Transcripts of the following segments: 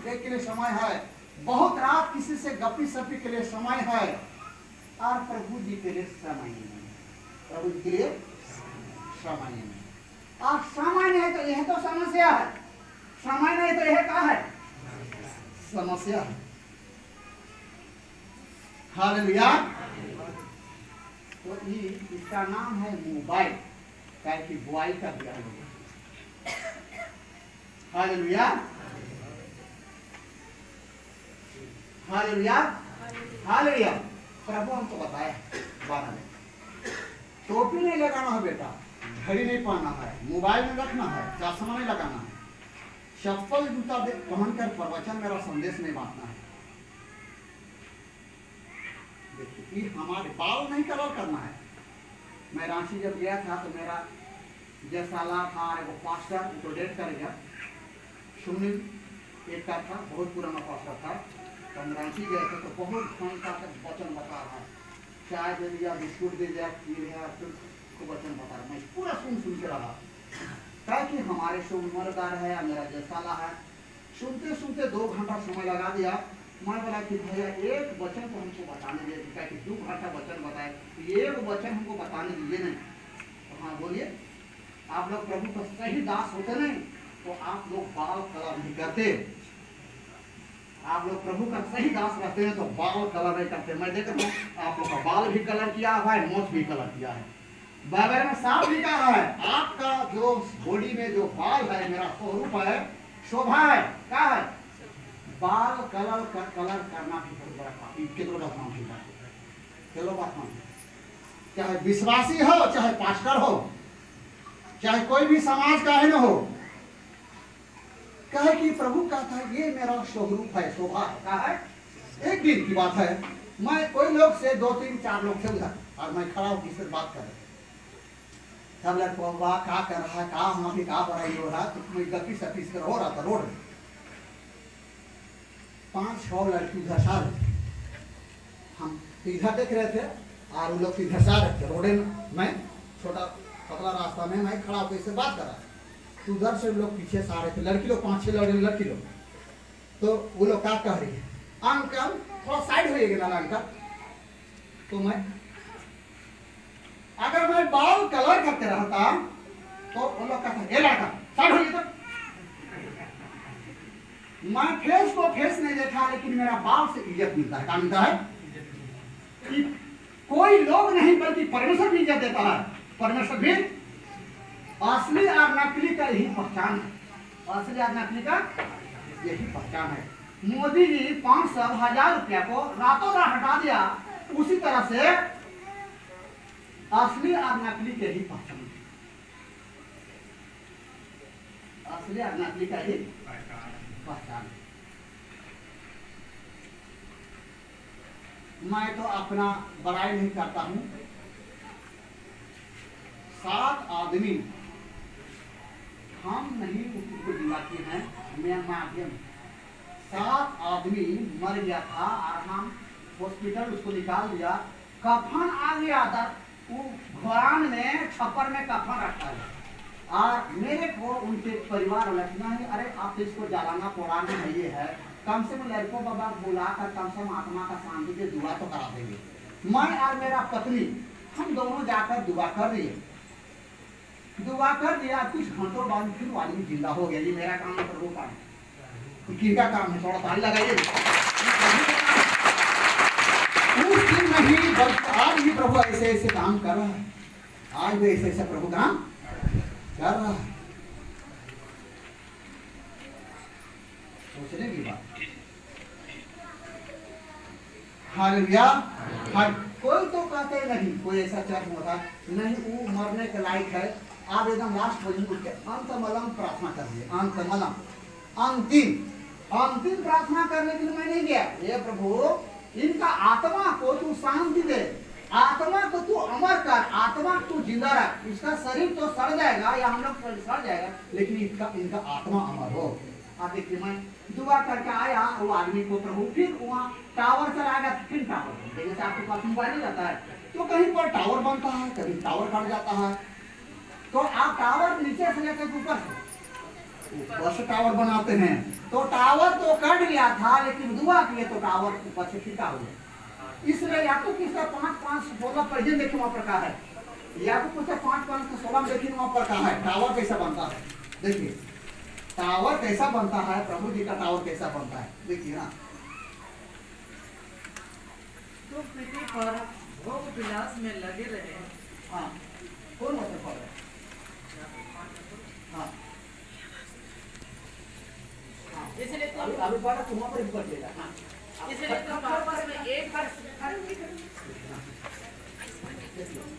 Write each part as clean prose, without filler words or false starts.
Break के लिए समय है, बहुत रात किसी से गप्पी सप्पी के लिए समय है, और प्रभु जी के लिए समय नहीं, प्रभु जी के लिए समय नहीं। और समय नहीं है तो यह तो समस्या है, समय नहीं तो यह क्या है, समस्या है। हालेलुया। तो इसका नाम है मोबाइल, क्या कि बुआई का ज्ञान है। Hallelujah, hallelujah, hallelujah. प्रभु हमको बताया 12 में, टोपी नहीं लगाना है बेटा, घड़ी नहीं पहनना है, मोबाइल में रखना है, चश्मा नहीं लगाना है, चप्पल जूता पहनकर प्रवचन मेरा संदेश नहीं बांटना है। देखिए, हमारे बाल नहीं कलर करना है। मैं रांची जब गया था तो मेरा जैसाला था, वो पास्टर तो डेट कर गया, सुनील एक का था, बहुत पुराना पास्टर था। तो हम रांची गए थे तो बहुत घंटा तक वचन बता रहा है, चाय दे दिया, बिस्कुट दे दिया, खूब वचन बता रहा। मैं पूरा सुन के रहा, क्या कि हमारे से उम्रदार है या मेरा जैसाला है। सुनते सुनते 2 घंटा समय लगा दिया। मैं बोला कि भैया एक वचन को हमको बताने दीजिए, क्या कि 2 घंटा वचन बताए, एक वचन हमको बताने दीजिए नहीं। तो हाँ बोलिए, आप लोग प्रभु का सही दास होते नहीं तो आप लोग बाल कलर नहीं करते, आप लोग प्रभु का सही दास रहते हैं तो बाल कलर नहीं करते। मैं देख रहा हूँ आप लोग का बाल भी कलर किया है, मोछ भी कलर किया है। बाइबल में साफ लिखा है, आपका जो बॉडी में जो बाल है, मेरा स्वरूप है, शोभा है, क्या है, बाल कलर करना भी बहुत बड़ा पाप। केवल बात नाम है, केवल बात नाम, चाहे विश्वासी हो, चाहे पास्टर हो, चाहे कोई भी समाज का है न हो, कहे कि प्रभु कहता है ये मेरा स्वरूप है, शोभा का है। एक दिन की बात है, मैं कोई लोग से 2, 3, 4 लोग थे उधर, और मैं खड़ा होकर इससे बात कर रहा, सब लोग क्या कर रहा है, क्या वहाँ पे क्या पढ़ाई हो रहा, तो मैं गप्पी सप्पी कर हो रहा था रोड में। 5-6 लड़की उधर सा रहे, हम इधर देख रहे थे और उन लोग इधर सा रहे थे। रोड में छोटा पतला रास्ता में मैं खड़ा होकर इससे बात कर रहा, तो उधर से लोग पीछे से आ रहे थे, लड़की लोग 5-6 लड़की लोग। तो वो लोग क्या कह रही है, अंकल थोड़ा साइड होइएगा ना अंकल। तो मैं अगर मैं बाल कलर करते रहता तो वो लोग कहता ये लड़का साइड होइए। तो मैं फेस को फेस नहीं देखा, लेकिन मेरा बाल से इज्जत मिलता है। क्या मिलता है कि कोई लोग नहीं बल्कि परमेश्वर भी इज्जत देता है। परमेश्वर भी असली और नकली का यही पहचान है, असली और नकली का यही पहचान है। मोदी जी 500,000 रुपया को रातों रात हटा दिया, उसी तरह से असली और नकली के ही पहचान है, असली और नकली का ही पहचान है। मैं तो अपना बड़ाई नहीं करता हूं, 7 आदमी हम नहीं उसको दिलाते हैं, मैं माध्यम 7 आदमी मर गया था और हम हॉस्पिटल उसको निकाल दिया, कफन आ गया था, वो घरान में छप्पर में कफन रखा है। और मेरे को उनके परिवार लगना है, अरे आप इसको जलाना पोड़ाना है, ये है, कम से कम लड़कों बाबा बुलाकर कम से कम आत्मा का शांति के दुआ तो करा देंगे। मैं और मेरा पत्नी हम दोनों जाकर दुआ कर दिए, दुआ कर दिया। कुछ घंटों बाद फिर वो आदमी जिंदा हो गया। ये मेरा काम है, प्रभु का है, किसका काम है, थोड़ा ताली लगाइए। उस दिन नहीं बल्कि आज भी प्रभु ऐसे ऐसे काम कर रहा है, आज भी ऐसे ऐसे प्रभु काम कर रहा है। सोचने की बात। हालेलुया। कोई तो कहते नहीं, कोई ऐसा चर्च होता नहीं वो मरने के लायक है, आप एकदम लास्ट पोजीशन उठ के अंतमलम प्रार्थना कर दिए। अंतमलम अंतिम प्रार्थना करने के लिए मैं नहीं गया, ये प्रभु इनका आत्मा को तू शांति दे, आत्मा को तू अमर कर, आत्मा को तू जिंदा रख। इसका शरीर तो सड़ जाएगा या हम लोग सड़ जाएगा, लेकिन इनका आत्मा अमर हो। आप देखिए, मैं दुआ करके आया वो आदमी को, प्रभु फिर वहाँ टावर चला गया, फिर टावर जैसे आपके पास मोबाइल नहीं जाता है तो कहीं पर टावर बनता है, कहीं टावर कट जाता है, तो आप टावर नीचे से लेकर ऊपर से ऊपर से टावर बनाते हैं। तो टावर तो कट गया था, लेकिन दुआ किए तो टावर ऊपर से फिका हो गया। इसलिए याकूब किसका 5:5-16 पढ़िए, देखिए वहां पर कहा है। याकूब पूछा 5:5-16 देखिए वहां पर कहा है टावर कैसा बनता है। देखिए टावर कैसा बनता है, प्रभु जी का टावर कैसा बनता है, देखिए ना। तो पृथ्वी पर भोग विलास में लगे रहे। हाँ कौन वचन पढ़ रहे? हाँ इसलिए तो अभी पढ़ा तो वहां पर ही पढ़ लेगा। हाँ इसलिए तो आपस में एक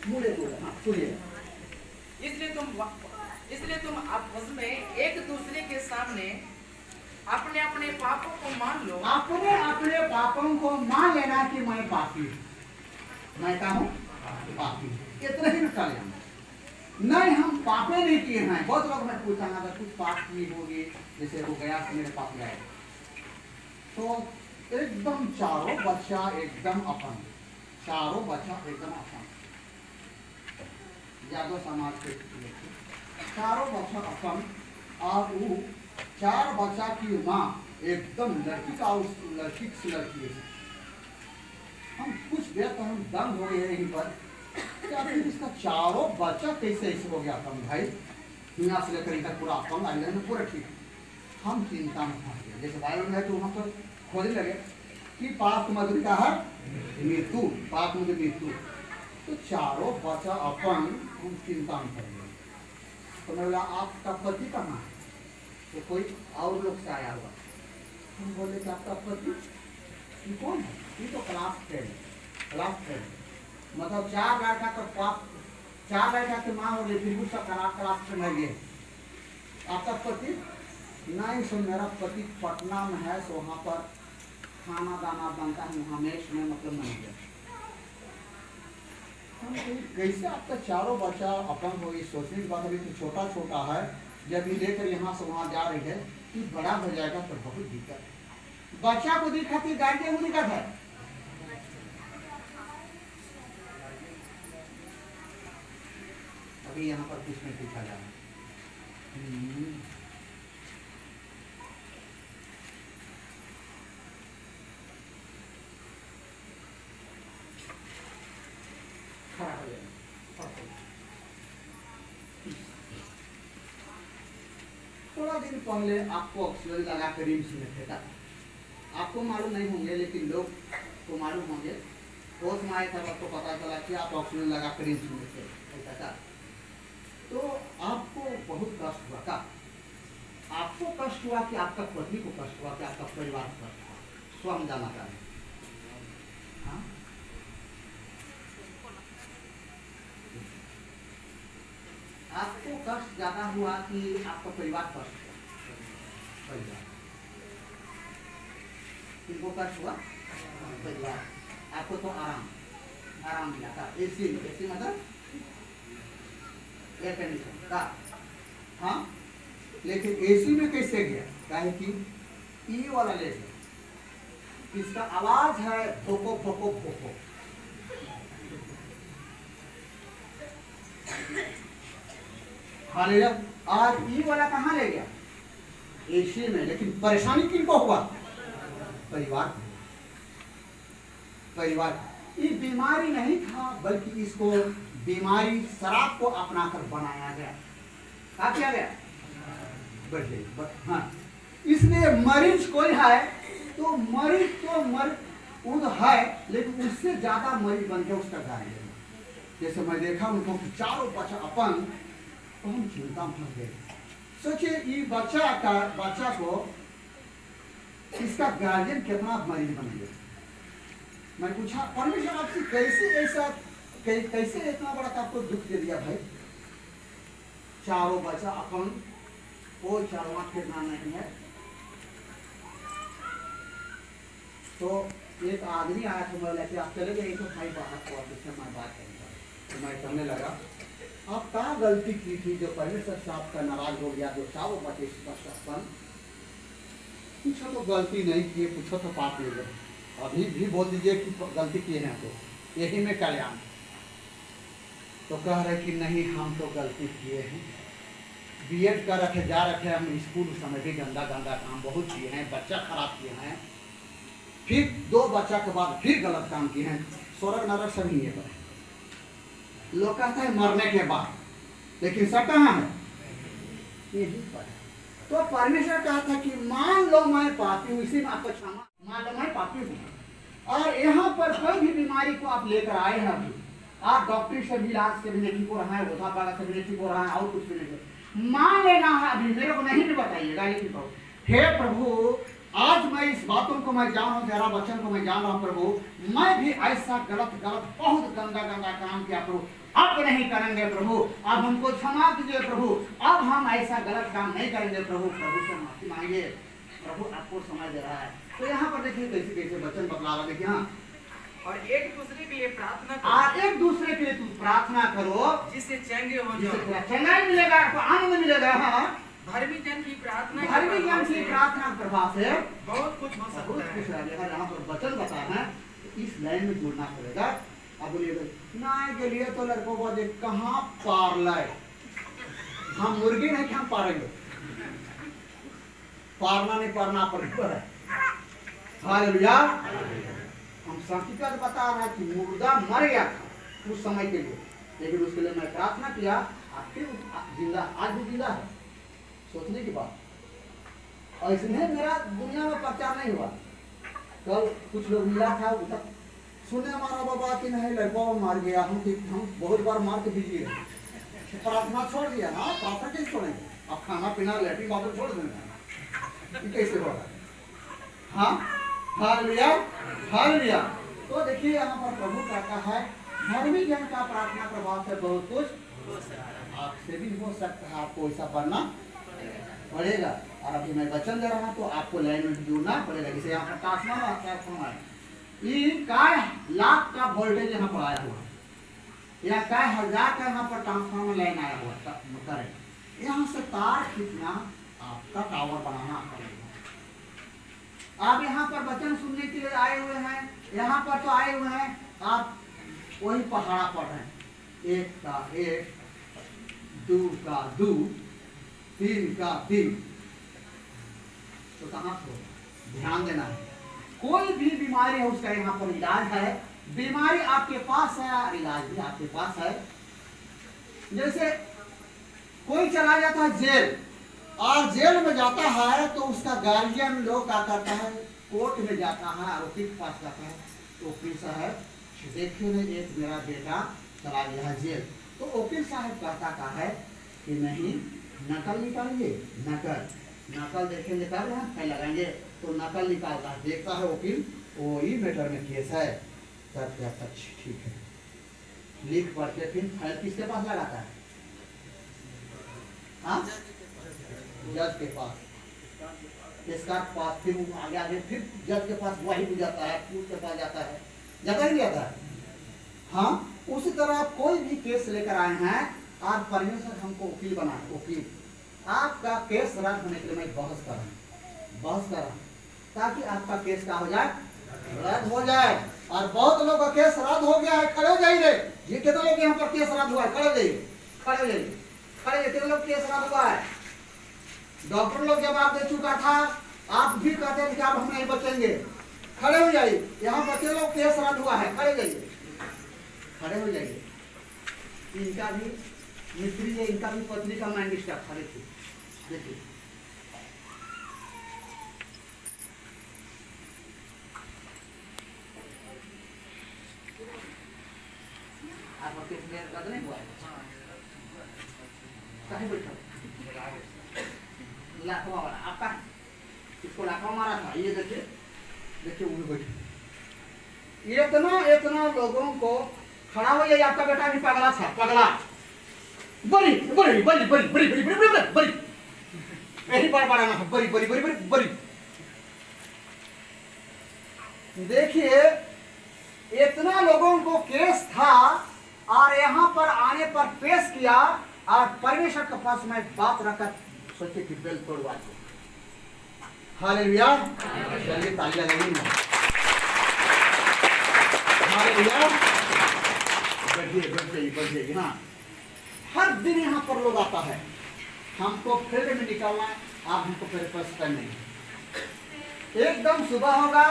मुड़े मुड़े, हाँ सुनिए। इसलिए तुम आपस में एक दूसरे के सामने अपने अपने पापों को मान लो। अपने अपने पापों को मान लेना कि मैं पापी हूँ, मैं क्या हूँ, पापी। इतना ही निकाल लेना। नहीं हम पापे नहीं किए हैं। बहुत लोग मैं पूछा अगर कुछ पाप की होगी, जैसे वो गया से मेरे पाप आए, तो एकदम चारों बच्चा एकदम अपन, चारों बच्चा एकदम अपन, यादव समाज के चारों बच्चा अपन। और वो 4 बच्चा की माँ एकदम लड़की का, उस लड़की से लड़की है। हम कुछ देर तो हम दंग हो गए यहीं पर, क्या फिर इसका चारों बच्चा कैसे ऐसे हो गया अपंग भाई, दुनिया से लेकर इधर पूरा अपंग आगे में पूरा ठीक। हम चिंता में फंस गए। जैसे बाइबल में तो वहाँ पर खोजने लगे कि पाप मधुर का है मृत्यु, पाप मधुर मृत्यु। तो चारों बच्चा अपंग, हम चिंता में पड़ गए। तो मैं बोला आपका पति कहाँ है? तो कोई और लोग से आया हुआ। हम बोले कि आपका पति ये कौन है? ये तो क्लास फ्रेंड, क्लास फ्रेंड मतलब 4 लड़का का पाप, 4 लड़का की माँ हो गई, फिर भी सब क्लास फ्रेंड है ये। आपका पति नहीं, सो मेरा पति पटना में है, सो वहाँ पर खाना दाना बनता है, वहाँ मेष में मतलब नहीं गया। कैसे आपका चारों बच्चा अपंग हो गई? सोचने की बात अभी तो छोटा छोटा है, जब ये लेकर यहाँ से वहाँ जा रही है कि बड़ा हो जाएगा तो बहुत दिक्कत है। बच्चा को दिखाती गार्जियन को दिक्कत है। अभी यहाँ पर कुछ नहीं पूछा जा रहा। थोड़ा दिन पहले आपको ऑक्सीजन लगा कर रिम्स में थे, आपको मालूम नहीं होंगे लेकिन लोग को मालूम होंगे। होश में आया था आपको पता चला कि आप ऑक्सीजन लगा कर रिम्स में थे, ऐसा था। तो आपको बहुत कष्ट हुआ था। आपको कष्ट हुआ कि आपका पत्नी को कष्ट हुआ कि आपका परिवार को कष्ट हुआ? स्वयं जाना चाहिए। हाँ? आपको कष्ट ज्यादा हुआ कि आपका परिवार कष्ट हुआ? परिवार। किनको कष्ट हुआ? परिवार। आपको तो आराम मिला था। एसी में, एसी मतलब एयर कंडीशन का। हाँ लेकिन एसी में कैसे गया? काहे कि ई वाला ले गया, इसका आवाज है भोको भोको भोको। हालेलुया। और ई वाला कहाँ ले गया? एसी में। लेकिन परेशानी किनको हुआ? परिवार। परिवार। ये बीमारी नहीं था, बल्कि इसको बीमारी शराब को अपनाकर बनाया गया। क्या किया गया? हाँ, इसलिए मरीज कोई है तो मरीज तो मर है, लेकिन उससे ज्यादा मरीज बन गया उसका गार्जियन। जैसे मैं देखा उनको कि चारों बच्चा अपन, तो हम चिंता में फंस गए। सोचिए ये बच्चा को इसका गार्जियन कितना मरीज बन गया। मैं पूछा परमेश्वर आपसे कैसे इतना बड़ा आपको दुख दे दिया भाई? चारों बच्चा अपन, कोई चारवा फिरना नहीं है। तो एक आदमी आया तो मैं बोला आप चले गए तो भाई बात मैं बात करूँगा। तो मैं कहने लगा आप क्या गलती की थी जो परमेश्वर से आपका नाराज हो गया? जो चारों बच्चे पूछो तो गलती नहीं किए, पूछो तो पाप ले गए। अभी भी बोल दीजिए कि गलती किए हैं तो यही में कल्याण। तो कह रहे कि नहीं हम तो गलती किए हैं, बीएड कर रखे जा रखे, हम स्कूल उस समय भी गंदा गंदा काम बहुत किए हैं, बच्चा खराब किए हैं, फिर 2 बच्चा के बाद फिर गलत काम किए हैं। स्वर्ग नरक सभी ये पर लोग कहता है मरने के बाद, लेकिन सब कहाँ है? यही पर है। तो परमेश्वर कहा था कि मान लो मैं पापी हूँ, इसी में आपको क्षमा, मान लो मैं पापी हूँ, और यहाँ पर कोई भी बीमारी को आप लेकर आए हैं, अभी आप डॉक्टर से भी इलाज से भी नहीं ठीक हो रहा है, ओझा पागा से भी नहीं ठीक हो रहा है, और कुछ भी नहीं, मान लेना है, अभी मेरे को नहीं भी बताइएगा, लेकिन कहो हे प्रभु आज मैं इस बातों को मैं जान रहा हूँ, तेरा वचन को मैं जान रहा हूँ प्रभु, मैं भी ऐसा गलत बहुत गंदा गंदा काम किया प्रभु, अब नहीं करेंगे प्रभु, अब हमको क्षमा कीजिए प्रभु, अब हम ऐसा गलत काम नहीं करेंगे प्रभु। प्रभु से माफी मांगिए, प्रभु आपको समय दे रहा है। तो यहाँ पर देखिए कैसे कैसे वचन बतला रहा, देखिए हाँ, और एक दूसरे के लिए प्रार्थना आप करो, एक दूसरे के लिए तुम प्रार्थना करो, जिससे चंगे हो जिससे जाओ। चंगाई मिलेगा, आपको आनंद मिलेगा। हाँ, धर्मी जन की प्रार्थना के धर्मी प्रभाव जन की से प्रार्थना के प्रभाव से बहुत कुछ हो बहुत सकता है। कुछ है। यहाँ पर वचन बता है, तो इस लाइन में जुड़ना पड़ेगा। अब बोलिए नाय के लिए तो लड़कों को देख कहाँ पार लाए, हम मुर्गी नहीं हम पारेंगे, पारना नहीं पारना पर है। हालेलुया। हम हकीकत बता रहा है कि मुर्दा मर गया था उस समय के लिए, लेकिन उसके लिए मैं प्रार्थना किया, आपके जिंदा, आज भी जिंदा है। सोचने की बात, ऐसे मेरा दुनिया में प्रचार नहीं हुआ। कल कुछ लोग मिला था, सुने हमारा बाबा कि नहीं लड़का मार गया, हम बहुत बार मार के बिजी रहे, प्रार्थना छोड़ दिया ना, प्रार्थना कैसे छोड़ेंगे? अब खाना पीना लेटरिन बाथरूम छोड़ देंगे, कैसे होगा? हाँ, हालेलुया हालेलुया। तो देखिए यहाँ पर प्रभु कहता है धर्मी जन का प्रार्थना प्रभाव से बहुत कुछ आपसे भी हो सकता है, आपको ऐसा बनना पड़ेगा। और अभी मैं वचन दे रहा हूँ तो आपको लाइन में जुड़ना पड़ेगा। जैसे यहाँ पर ट्रांसफार्मर है, ये काय लाख का वोल्टेज यहाँ पर आया हुआ है, या काय हजार का यहाँ पर ट्रांसफार्मर लाइन आया हुआ है, यहाँ से तार खींचना आपका टावर बनाना पड़ेगा। आप यहाँ पर वचन सुनने के लिए आए हुए हैं, यहाँ पर तो आए हुए हैं, आप वही पहाड़ा पढ़ रहे हैं, 1 का 1, 2 का 2, 3 का 3, तो कहाँ से ध्यान देना है। कोई भी बीमारी है उसका यहाँ पर इलाज है, बीमारी आपके पास है, इलाज भी आपके पास है। जैसे कोई चला जाता है जेल, और जेल में जाता है तो उसका गार्जियन लोग क्या करता है, कोर्ट में जाता है, वकील के पास जाता है, तो वकील साहब देखिए ना एक मेरा बेटा चला गया है जेल, तो वकील साहब कहता है कि नहीं नकल निकालिए, नकल देखेंगे तब ना फाइल लगाएंगे, तो नकल निकालता है, देखता है वकील वही मैटर में केस है, तब कहता ठीक है, लिख पढ़ के फिर फाइल किसके पास लगाता है? हाँ, जज के पास, इसका पास, फिर आगे आगे फिर जज के पास वही भी जाता है, कोर्ट के पास जाता है, जाता ही जाता है। हाँ, उसी तरह आप कोई भी केस लेकर आए हैं, आज परमेश्वर हमको वकील बना, वकील आपका केस रद्द होने के लिए मैं बहस कर रहा हूँ, ताकि आपका केस क्या हो जाए, रद्द हो जाए। और बहुत लोगों का केस रद्द हो गया है, खड़े हो जाइए। ये कितने लोग यहाँ पर केस रद्द हुआ है? खड़े हो जाइए, खड़े हो जाइए, खड़े। कितने लोग केस रद्द हुआ है? डॉक्टर लोग जवाब दे चुका था, आप भी कहते हैं कि आप हम नहीं बचेंगे, खड़े हो जाइए। यहाँ बच्चे लोग केस रद्द हुआ है, खड़े हो जाइए, खड़े हो जाइए। इनका भी मिस्त्री है, इनका भी पत्नी का माइंड डिस्टर्ब, खड़े थे, देखिए आपका केस रद्द नहीं हुआ है, कहीं बैठा लाखवा वाला आपका, इसको लाखवा मारा था, ये देखिए देखिए वो बैठे। इतना लोगों को खड़ा हो जाइए। आपका बेटा भी पगला था, पगला बड़ी बड़ी बड़ी बड़ी बड़ी बड़ी बड़ी बड़ी बड़ी यही बार बार आना था, बड़ी बड़ी बड़ी बड़ी बड़ी। देखिए इतना लोगों को केस था, और यहाँ पर आने पर पेश किया, और परमेश्वर के पास में बात रखकर सोचे कि बेल तोड़वा दो। हालेलुया, चलिए तालियां लगेंगे। हालेलुया, बैठिए बैठिए बैठिए। हाँ, हर दिन यहाँ पर लोग आता है, हमको फील्ड में निकलना है, आप हमको प्रेफरेंस करनी है। एकदम सुबह होगा,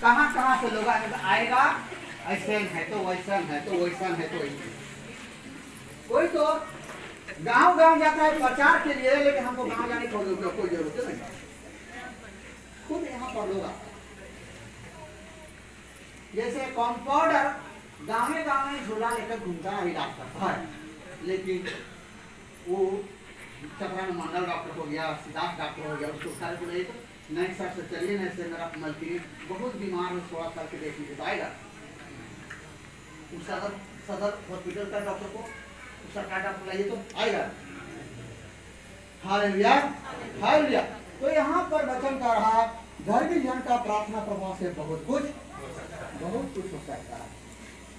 कहाँ कहाँ से लोग आएगा, ऐसे है तो वैसा है तो वैसा है तो वैसा। कोई तो गांव गांव जाता है प्रचार के लिए, लेकिन हमको गांव जाने की कोई जरूरत नहीं, खुद यहाँ पर लोग आते हैं। जैसे कंपाउंडर गाँव में झोला लेकर घूमता है, इलाज करता है, लेकिन वो चक्रान मंडल डॉक्टर हो गया, सिद्धार्थ डॉक्टर हो गया, उसको सारे बोले नहीं सर से चलिए, नहीं से मेरा मलकिनी बहुत बीमार है, 16 साल के देखने को आएगा। सदर हॉस्पिटल का डॉक्टर को सरकार डॉक्टर लाइए तो आएगा। Hallelujah hallelujah. तो यहाँ पर वचन कर रहा, धर्मी जन का प्रार्थना प्रभाव से बहुत कुछ हो सकता है।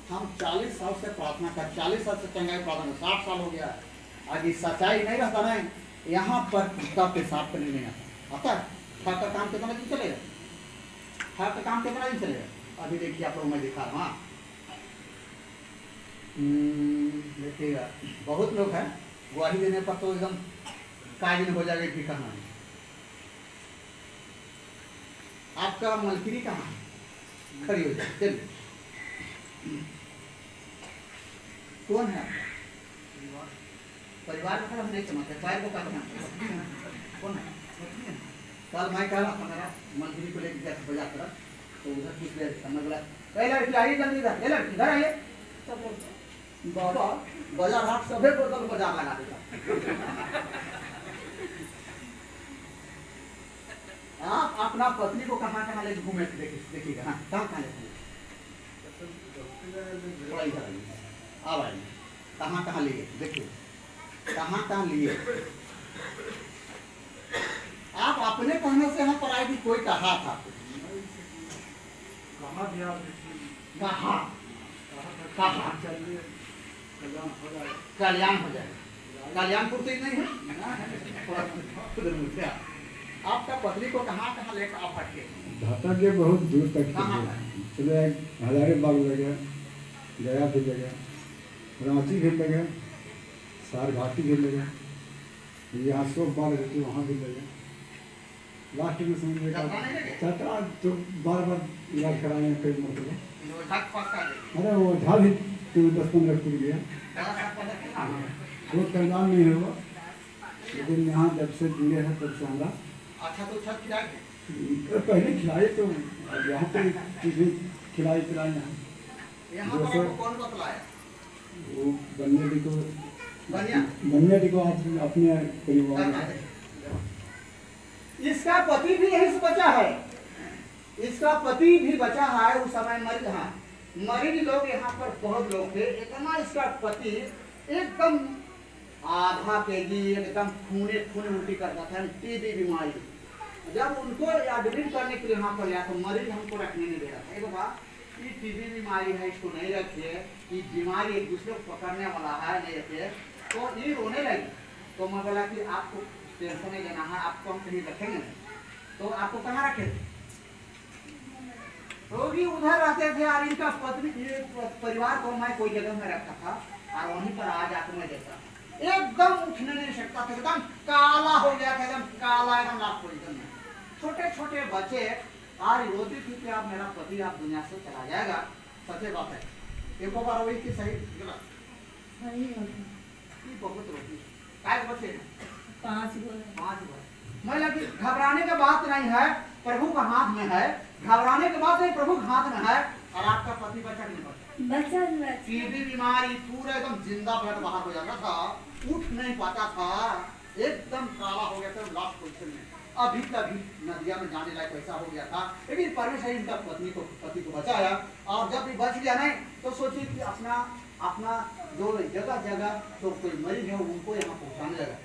हम 40 साल से प्रार्थना कर, 40 साल से चंगाई प्रार्थना, 60 साल हो गया, आगे सच्चाई नहीं रहता नहीं, यहाँ पर तब पेशाब करने नहीं आता है। हर का काम कितना दिन चलेगा, हर का काम कितना दिन चलेगा। अभी देखिए आप लोग, मैं दिखा रहा हूँ, देखिएगा बहुत लोग हैं, गुआही देने पर तो एकदम काज हो जाएगा कि कहना है। आपका मलकिनी कहाँ है, खड़ी हो जाए, चलिए। कौन है परिवार में? हम नहीं समझते पैर को काटना कौन है। कल मैं कह रहा था मेरा मलकिनी को लेकर जैसे बजा कर, तो उधर कुछ देर समझ लगा, लड़की आइए जल्दी इधर, ये लड़की इधर आइए। बाबा बाजार हाट सभी को तो बाजार लगा देगा। आप अपना पत्नी को कहाँ कहाँ ले घूमे देखिएगा, हाँ कहाँ कहाँ ले अब आइए, कहाँ कहाँ लिए देखिए, कहाँ कहाँ लिए। आप अपने कहने से यहाँ पर आए कि कोई कहा था, कहाँ कल्याण हो जाए, कल्याणपुर से नहीं है। आपका पत्नी को कहाँ कहाँ लेकर आप हटके? ढाका के बहुत दूर तक कहाँ? चले, हजारीबाग लगे, गया भी लगे, रांची भी लगे, सारघाटी भी लगे, यहाँ सो बार रहती वहाँ भी लगे। लास्ट में समझ चतरा तो बार बार इलाज कराने कई मतलब, अरे वो झा भी तो 10-15 टूट गया, वो कल्याण नहीं हुआ। लेकिन यहाँ जब से जुड़े हैं तब से हमारा अच्छा तो छत खिलाए पहले खिलाए, तो यहाँ पे किसी खिलाई पिलाई यहाँ पर आपको कौन बतलाया? वो बनने को बनिया को अपने परिवार। इसका पति भी यहीं से बचा है, इसका पति भी बचा है। उस समय मरीज लोग यहाँ पर बहुत लोग थे, इतना इसका पति एकदम आधा केजी एकदम खून उल्टी करता था, टीबी बीमारी। जब उनको एडमिट करने के लिए यहाँ पर लिया तो मरीज हमको रखने नहीं दे रहा था। बाबा ये टीबी बीमारी है, इसको नहीं रखिए, ये बीमारी एक दूसरे को पकड़ने वाला है, नहीं रखिए। तो ये रोने लगी, तो मैं बोला कि आपको टेंशन नहीं लेना है, आपको हम कहीं रखेंगे नहीं। तो आपको कहाँ रखे? रोगी उधर रहते थे और इनका पत्नी परिवार को मैं कोई जगह में रखा था और वहीं पर आ जाकर मैं देखता था, एकदम उठने नहीं सकता था, एकदम काला हो गया था, एकदम काला, एकदम लास्ट पोजीशन में। छोटे छोटे बच्चे और रोती थी कि आप मेरा पति आप दुनिया से चला जाएगा। सच्चे बात है, एक बार वही की सही गलत बहुत रोती। काय बच्चे हैं? 5 मैं लगी घबराने की बात नहीं है, प्रभु का हाथ में है। घबराने की बात नहीं, प्रभु हाथ में है। और आपका पति बचा नहीं बचा, टीबी बीमारी पूरा एकदम जिंदा ब्लड बाहर हो जाता था, उठ नहीं पाता था, एकदम काला हो गया था लास्ट पोजीशन में। अभी तभी नदिया में जाने लायक वैसा हो गया था, लेकिन परमेश्वर इनका पति को बचाया। और जब भी बच गया नहीं तो सोचिए कि अपना जो जगह जगह तो कोई मरीज है उनको यहाँ पहुँचाने लगा।